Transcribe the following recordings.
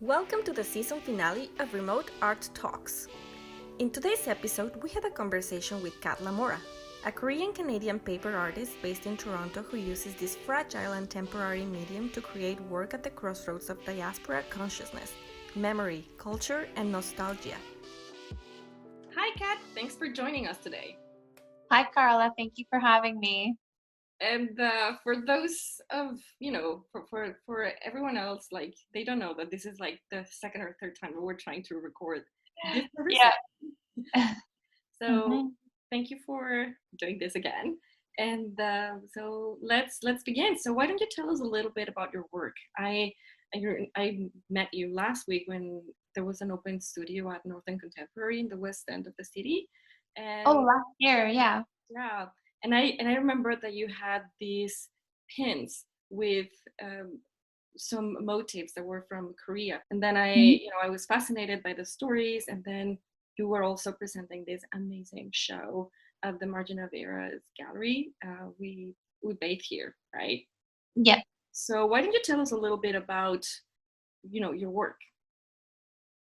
Welcome to the season finale of Remote Art Talks. In today's episode, we had a conversation with Cat Lamora, a Korean-Canadian paper artist based in Toronto who uses this fragile and temporary medium to create work at the crossroads of diaspora consciousness, memory, culture, and nostalgia. Hi, Cat. Thanks for joining us today. Hi, Carla. Thank you for having me. And for those of, for everyone else, like, they don't know that this is like the second or third time that we're trying to record this episode. So thank you for doing this again. And so let's begin. So why don't you tell us a little bit about your work? I met you last week when there was an open studio at Northern Contemporary in the west end of the city. And last year, yeah. Yeah. And I remember that you had these pins with some motifs that were from Korea. And then I was fascinated by the stories. And then you were also presenting this amazing show at the Margin of Errors Gallery. We Bathe Here, right? Yeah. So why don't you tell us a little bit about, your work?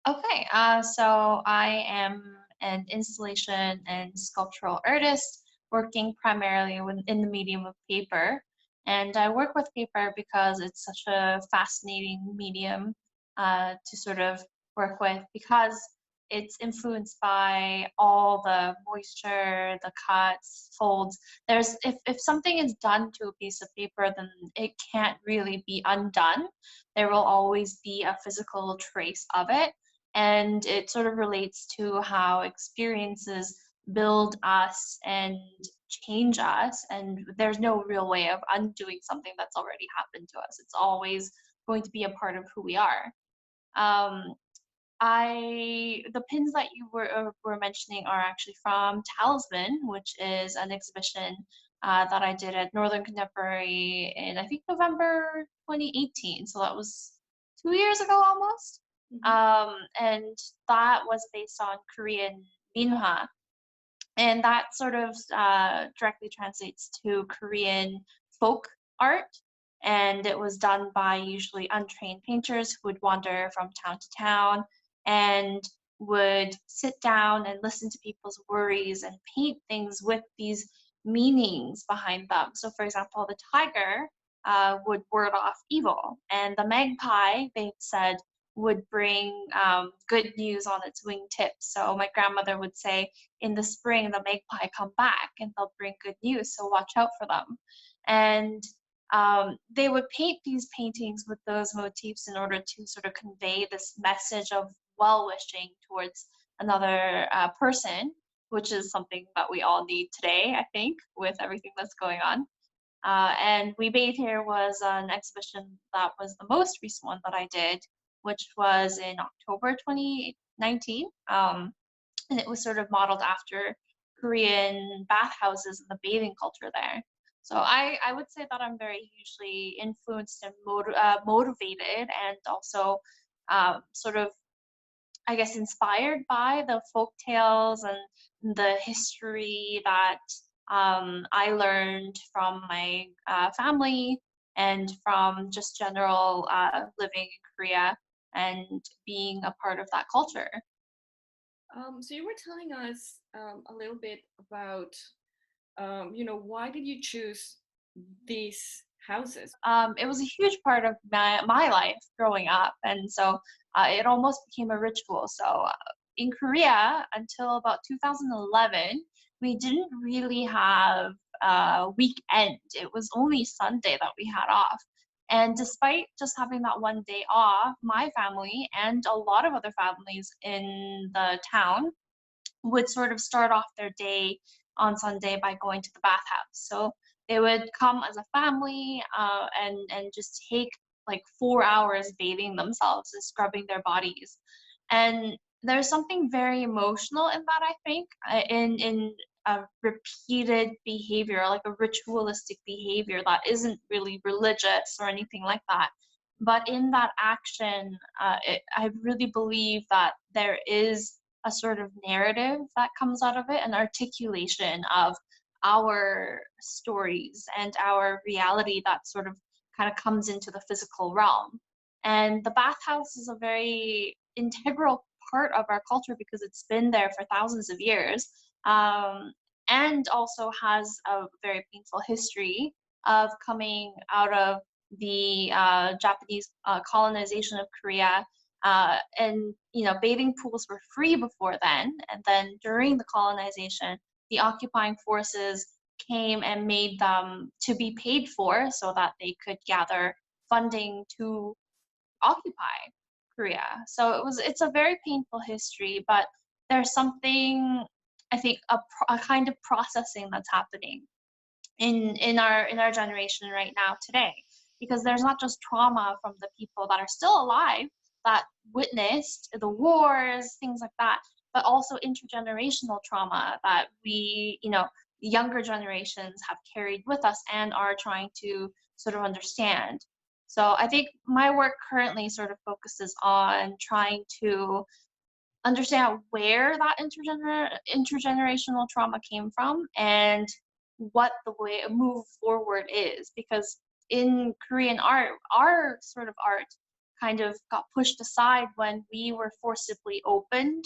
Okay. So I am an installation and sculptural artist working primarily in the medium of paper. And I work with paper because it's such a fascinating medium to sort of work with, because it's influenced by all the moisture, the cuts, folds. If something is done to a piece of paper, then it can't really be undone. There will always be a physical trace of it. And it sort of relates to how experiences build us and change us, and there's no real way of undoing something that's already happened to us. It's always going to be a part of who we are. The pins that you were mentioning are actually from Talisman, which is an exhibition that I did at Northern Contemporary in, I think, November 2018. So that was 2 years ago almost. And that was based on Korean minhwa. And that sort of directly translates to Korean folk art. And it was done by usually untrained painters who would wander from town to town and would sit down and listen to people's worries and paint things with these meanings behind them. So, for example, the tiger would ward off evil, and the magpie, they said, would bring good news on its wingtips. So my grandmother would say, in the spring, the magpie come back and they'll bring good news, so watch out for them. And they would paint these paintings with those motifs in order to sort of convey this message of well-wishing towards another person, which is something that we all need today, I think, with everything that's going on. And We Bathe Here was an exhibition that was the most recent one that I did, which was in October 2019. And it was sort of modeled after Korean bathhouses and the bathing culture there. So I would say that I'm very hugely influenced and motivated, and also sort of, I guess, inspired by the folk tales and the history that I learned from my family and from just general living in Korea and being a part of that culture. So you were telling us a little bit about, why did you choose these houses? It was a huge part of my life growing up, and so it almost became a ritual. So in Korea, until about 2011, we didn't really have a weekend. It was only Sunday that we had off. And despite just having that one day off, my family and a lot of other families in the town would sort of start off their day on Sunday by going to the bathhouse. So they would come as a family and just take like 4 hours bathing themselves and scrubbing their bodies. And there's something very emotional in that, I think, in a repeated behavior, like a ritualistic behavior that isn't really religious or anything like that. But in that action, I really believe that there is a sort of narrative that comes out of it, an articulation of our stories and our reality that sort of kind of comes into the physical realm. And the bathhouse is a very integral part of our culture because it's been there for thousands of years, and also has a very painful history of coming out of the Japanese colonization of Korea. And bathing pools were free before then, and then during the colonization, the occupying forces came and made them to be paid for so that they could gather funding to occupy Korea. So it's a very painful history, but there's something, I think, a kind of processing that's happening in our generation right now today, because there's not just trauma from the people that are still alive that witnessed the wars, things like that, but also intergenerational trauma that we, younger generations have carried with us and are trying to sort of understand. So I think my work currently sort of focuses on trying to understand where that intergenerational trauma came from and what the way a move forward is, because in Korean art, our sort of art kind of got pushed aside when we were forcibly opened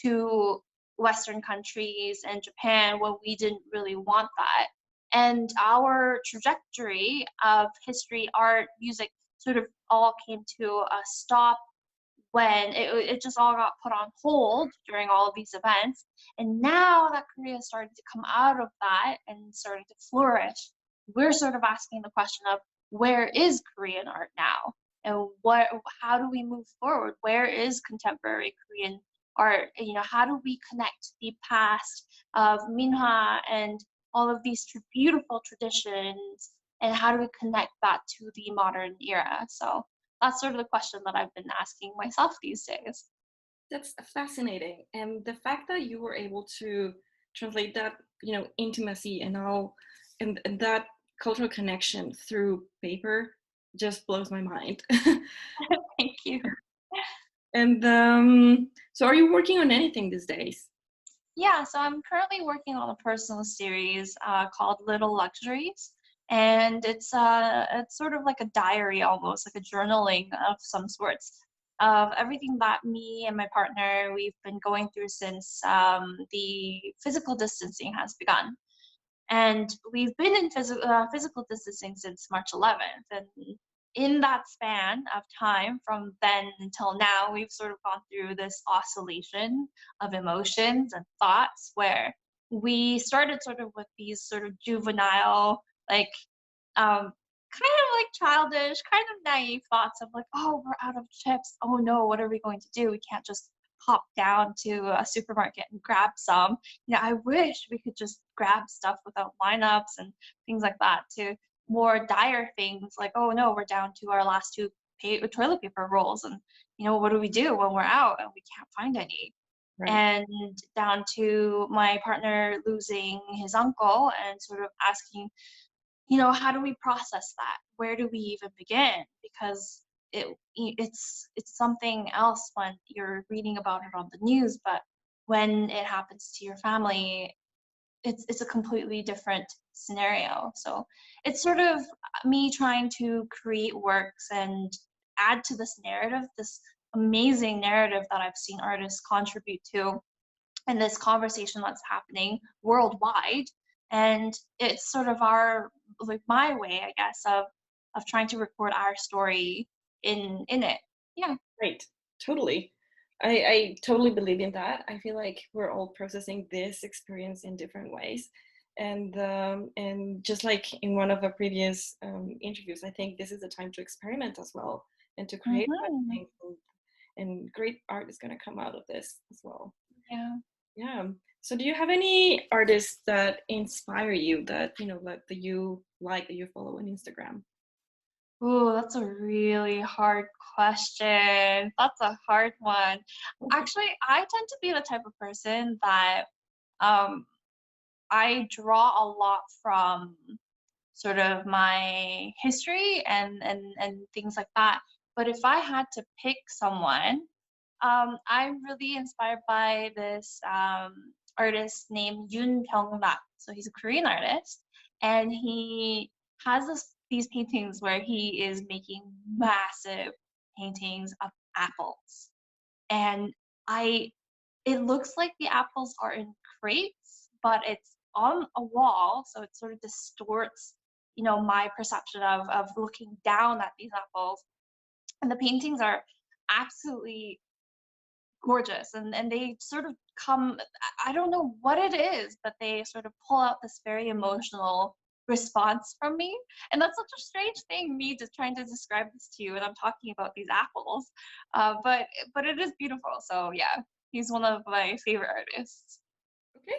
to Western countries and Japan, when we didn't really want that. And our trajectory of history, art, music sort of all came to a stop when it just all got put on hold during all of these events. And now that Korea is starting to come out of that and starting to flourish, we're sort of asking the question of, where is Korean art now? And how do we move forward? Where is contemporary Korean art? How do we connect the past of Minhwa and all of these beautiful traditions, and how do we connect that to the modern era? So that's sort of the question that I've been asking myself these days. That's fascinating. And the fact that you were able to translate that, intimacy and all, and that cultural connection through paper just blows my mind. Thank you. And so are you working on anything these days? Yeah, so I'm currently working on a personal series called Little Luxuries. And it's sort of like a diary, almost like a journaling of some sorts, of everything that me and my partner we've been going through since the physical distancing has begun. And we've been in physical distancing since March 11th. And in that span of time from then until now, we've sort of gone through this oscillation of emotions and thoughts, where we started sort of with these sort of juvenile, like kind of like childish, kind of naive thoughts of like, oh, we're out of chips. Oh no, what are we going to do? We can't just pop down to a supermarket and grab some. I wish we could just grab stuff without lineups and things like that, to more dire things like, oh no, we're down to our last two toilet paper rolls. And, what do we do when we're out and we can't find any? Right. And down to my partner losing his uncle and sort of asking, how do we process that? Where do we even begin? Because it's something else when you're reading about it on the news, but when it happens to your family, it's a completely different scenario. So it's sort of me trying to create works and add to this narrative, this amazing narrative that I've seen artists contribute to, and this conversation that's happening worldwide. And it's sort of my way, I guess, of trying to record our story in it. Yeah. Right. Totally. I totally believe in that. I feel like we're all processing this experience in different ways. And just like in one of the previous interviews, I think this is a time to experiment as well and to create Mm-hmm. things, and great art is going to come out of this as well. Yeah. Yeah. So do you have any artists that inspire you, that that you like, that you follow on Instagram? Ooh, that's a really hard question. That's a hard one. Actually, I tend to be the type of person that um, I draw a lot from sort of my history and things like that. But if I had to pick someone, I'm really inspired by this artist named Yoon Byung-rak. So he's a Korean artist, and he has these paintings where he is making massive paintings of apples. And it looks like the apples are in crates, but it's on a wall, so it sort of distorts, my perception of looking down at these apples. And the paintings are absolutely gorgeous, and they sort of come, I don't know what it is, but they sort of pull out this very emotional response from me. And that's such a strange thing, me just trying to describe this to you, and I'm talking about these apples. But it is beautiful. So yeah, he's one of my favorite artists.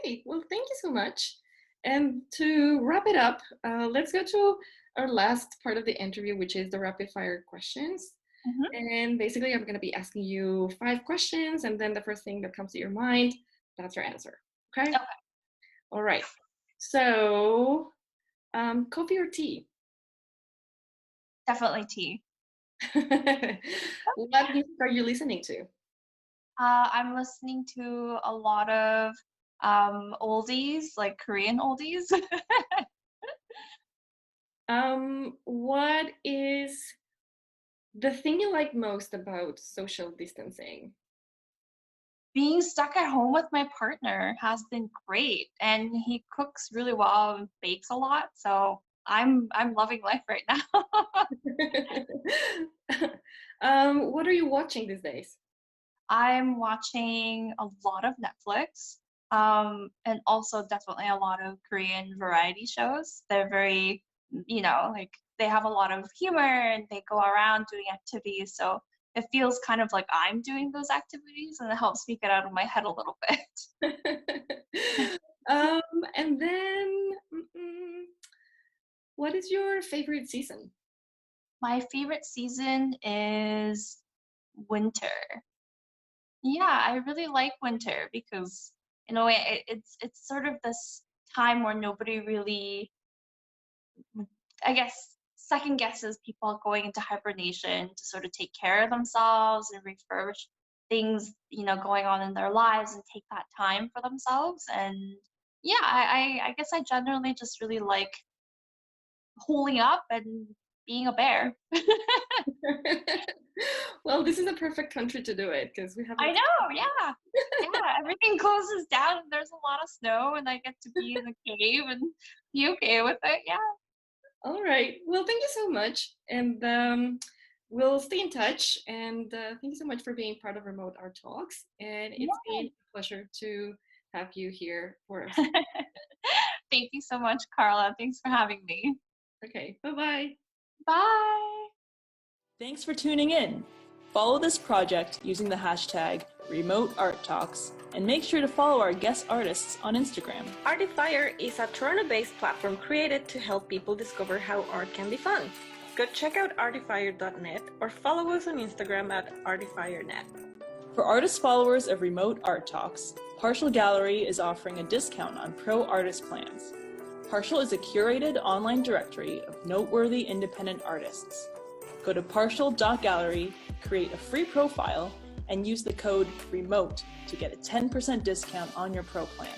Okay, well, thank you so much. And to wrap it up, let's go to our last part of the interview, which is the rapid fire questions. Mm-hmm. And basically, I'm going to be asking you 5 questions, and then the first thing that comes to your mind, that's your answer. Okay? Okay. All right. So, coffee or tea? Definitely tea. What music are you listening to? I'm listening to a lot of oldies, like Korean oldies. What is the thing you like most about social distancing? Being stuck at home with my partner has been great, and he cooks really well and bakes a lot, so I'm loving life right now. What are you watching these days? I'm watching a lot of Netflix, and also definitely a lot of Korean variety shows. They're very, like they have a lot of humor and they go around doing activities. So it feels kind of like I'm doing those activities, and it helps me get out of my head a little bit. um, and then, what is your favorite season? My favorite season is winter. Yeah, I really like winter because in a way it's sort of this time where nobody really, I guess, second guesses people going into hibernation to sort of take care of themselves and refurbish things, going on in their lives and take that time for themselves. And yeah, I guess I generally just really like holding up and being a bear. Well, this is a perfect country to do it because we have I lots. know, yeah. Yeah, everything closes down and there's a lot of snow and I get to be in the cave and be okay with it. Yeah. All right. Well, thank you so much, and we'll stay in touch. And thank you so much for being part of Remote Art Talks. And it's been a pleasure to have you here for us. Yeah. Thank you so much, Carla. Thanks for having me. Okay. Bye-bye. Bye. Thanks for tuning in. Follow this project using the hashtag #RemoteArtTalks and make sure to follow our guest artists on Instagram. Artifier is a Toronto-based platform created to help people discover how art can be fun. Go check out artifier.net or follow us on Instagram at artifiernet. For artist followers of Remote Art Talks, Partial Gallery is offering a discount on pro artist plans. Partial is a curated online directory of noteworthy independent artists. Go to partial.gallery, create a free profile, and use the code REMOTE to get a 10% discount on your pro plan.